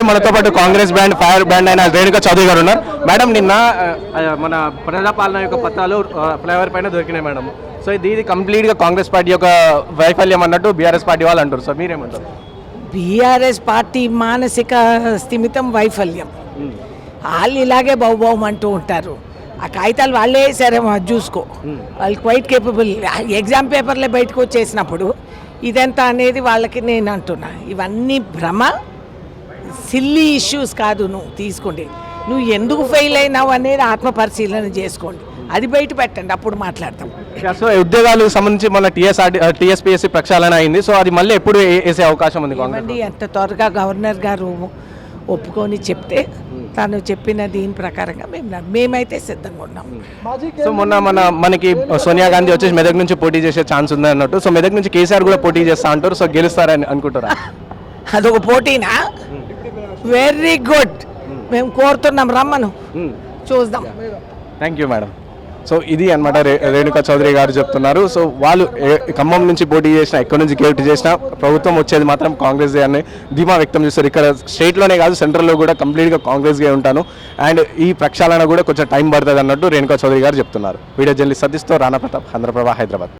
మనతో పాటు Congress band fire band అయిన రేణుకా చౌదరి గారు ఉన్నారు. మేడం, నిన్న మన ప్రజాపాలన యొక్క పత్రాలు ఫ్లైఓవర్ పైన దొరికినాయి మేడం. సో ఇది కంప్లీట్గా కాంగ్రెస్ పార్టీ యొక్క వైఫల్యం అన్నట్టు బీఆర్ఎస్ పార్టీ వాళ్ళు అంటారు. సో మీరేమంటారు? బీఆర్ఎస్ పార్టీ మానసిక స్థిమితం వైఫల్యం. వాళ్ళు ఇలాగే బావుబావు అంటూ ఉంటారు. ఆ కాగితాలు వాళ్ళే వేసారేమో, అది చూసుకో. వాళ్ళు క్వైట్ కేపబుల్. ఎగ్జామ్ పేపర్లే బయటకు వచ్చేసినప్పుడు ఇదంతా అనేది వాళ్ళకి నేను అంటున్నా. ఇవన్నీ భ్రమ, సిల్లీ ఇష్యూస్ కాదు. నువ్వు తీసుకోండి, నువ్వు ఎందుకు ఫెయిల్ అయినావు అనేది ఆత్మ పరిశీలన చేసుకోండి, అది బయట పెట్టండి, అప్పుడు మాట్లాడతాం. సో ఉద్యోగాలకు సంబంధించి మన టీఎస్పీఎస్సీ ప్రక్షాళన అయింది. సో అది మళ్ళీ ఎప్పుడు వేసే అవకాశం ఉంది? ఎంత త్వరగా గవర్నర్ గారు ఒప్పుకొని చెప్తే తను చెప్పిన దీని ప్రకారంగా మేమైతే సిద్ధంగా ఉన్నాం. సో మనకి సోనియా గాంధీ వచ్చేసి మెదక్ నుంచి పోటీ చేసే ఛాన్స్ ఉంది అన్నట్టు. సో మెదక్ నుంచి కేసీఆర్ కూడా పోటీ చేస్తా అంటారు. సో గెలుస్తారని అనుకుంటారా? అదొక పోటీనా? వెరీ గుడ్, మేము కోరుతున్నాం, రమ్మను చూద్దాం. Thank you madam. సో ఇది అన్నమాట రేణుకా చౌదరి గారు చెప్తున్నారు. సో వాళ్ళు ఖమ్మం నుంచి పోటీ చేసినా, ఎక్కడి నుంచి పోటీ చేసినా ప్రభుత్వం వచ్చేది మాత్రం కాంగ్రెస్ అని ధీమా వ్యక్తం చేస్తారు. ఇక్కడ స్టేట్లోనే కాదు, సెంట్రల్లో కూడా కంప్లీట్గా కాంగ్రెస్గా ఉంటాను. అండ్ ఈ ప్రక్షాళన కూడా కొంచెం టైం పడుతుంది అన్నట్టు రేణుకా చౌదరి గారు చెప్తున్నారు. వీడియో జర్నలిస్ట్ సతీష్తో రాణా ప్రతాప్, ఆంధ్రప్రభ, హైదరాబాద్.